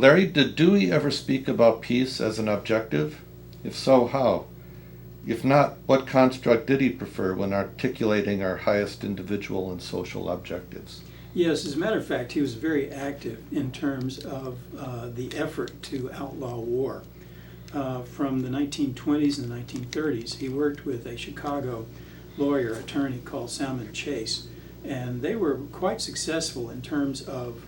Larry, did Dewey ever speak about peace as an objective? If so, how? If not, what construct did he prefer when articulating our highest individual and social objectives? Yes, as a matter of fact, he was very active in terms of the effort to outlaw war. From the 1920s and the 1930s, he worked with a Chicago lawyer, attorney called Salmon Chase, and they were quite successful in terms of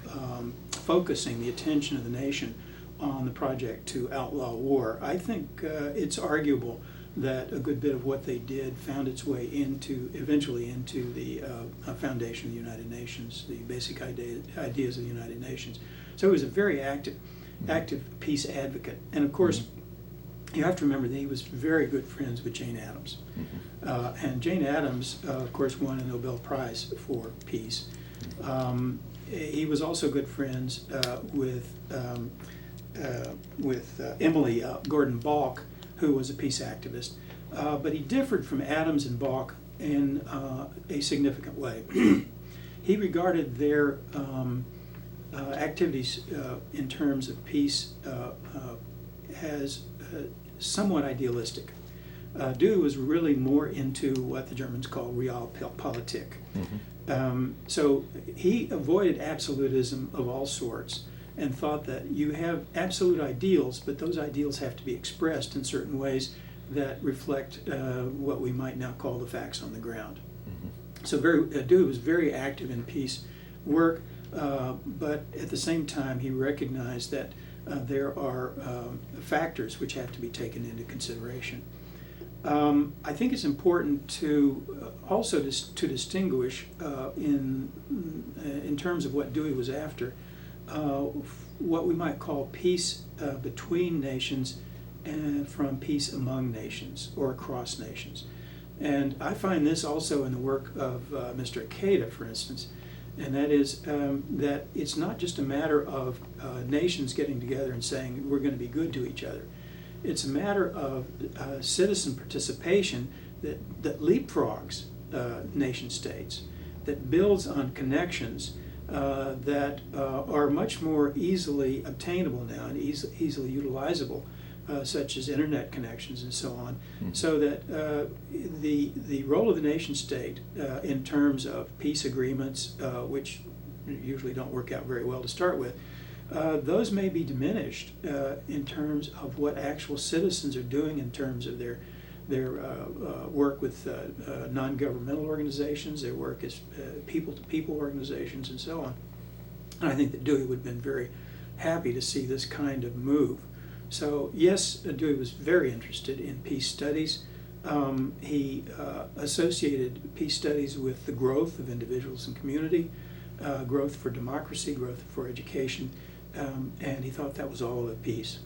focusing the attention of the nation on the project to outlaw war. I think it's arguable that a good bit of what they did found its way eventually into the foundation of the United Nations, the basic ideas of the United Nations. So he was a very active peace advocate. And of course, you have to remember that he was very good friends with Jane Addams. And Jane Addams, of course, won a Nobel Prize for peace. He was also good friends with Emily Gordon Balk, who was a peace activist. But he differed from Addams and Balk in a significant way. He regarded their activities in terms of peace as somewhat idealistic. Dewey was really more into what the Germans call realpolitik. So he avoided absolutism of all sorts and thought that you have absolute ideals, but those ideals have to be expressed in certain ways that reflect what we might now call the facts on the ground. So Dewey was very active in peace work, but at the same time he recognized that there are factors which have to be taken into consideration. I think it's important to also to distinguish in terms of what Dewey was after, what we might call peace between nations and from peace among nations or across nations. And I find this also in the work of Mr. Ikeda, for instance, and that is that it's not just a matter of nations getting together and saying we're going to be good to each other. It's a matter of citizen participation that leapfrogs nation states, that builds on connections that are much more easily obtainable now and easily utilizable, such as internet connections and so on, so that the role of the nation state in terms of peace agreements, which usually don't work out very well to start with, those may be diminished in terms of what actual citizens are doing in terms of their work with non-governmental organizations, their work as people-to-people organizations, and so on. And I think that Dewey would have been very happy to see this kind of move. So yes, Dewey was very interested in peace studies. He associated peace studies with the growth of individuals and community, growth for democracy, growth for education, and he thought that was all of peace.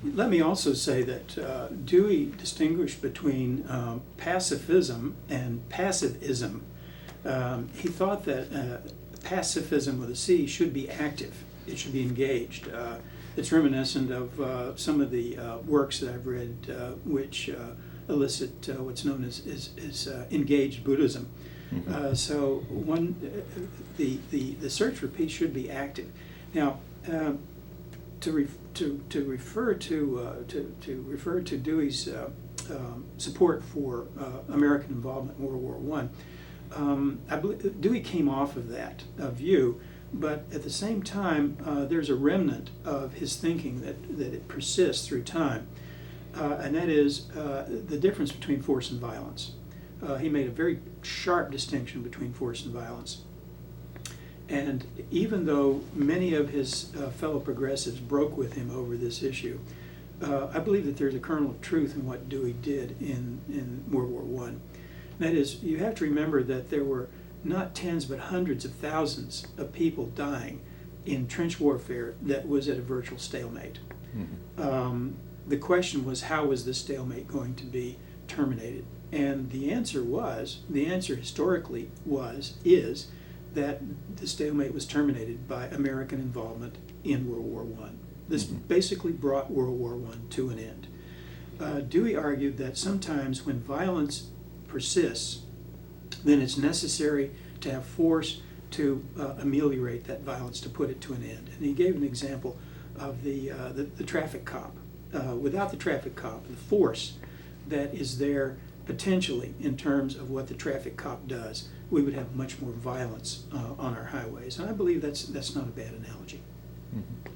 Let me also say that Dewey distinguished between pacifism and passivism. He thought that pacifism with a C should be active. It should be engaged. It's reminiscent of some of the works that I've read which elicit what's known as engaged Buddhism. So the search for peace should be active. Now, to refer to Dewey's support for American involvement in World War I believe Dewey came off of that view, but at the same time, there's a remnant of his thinking that it persists through time, and that is the difference between force and violence. He made a very sharp distinction between force and violence. And even though many of his fellow progressives broke with him over this issue, I believe that there's a kernel of truth in what Dewey did in World War I. That is, you have to remember that there were not tens but hundreds of thousands of people dying in trench warfare that was at a virtual stalemate. The question was, how was this stalemate going to be terminated? And the answer historically is that the stalemate was terminated by American involvement in World War I. This basically brought World War I to an end. Dewey argued that sometimes when violence persists, then it's necessary to have force to ameliorate that violence, to put it to an end. And he gave an example of the traffic cop. Without the traffic cop, the force that is there potentially in terms of what the traffic cop does, we would have much more violence on our highways. And I believe that's not a bad analogy. Mhm.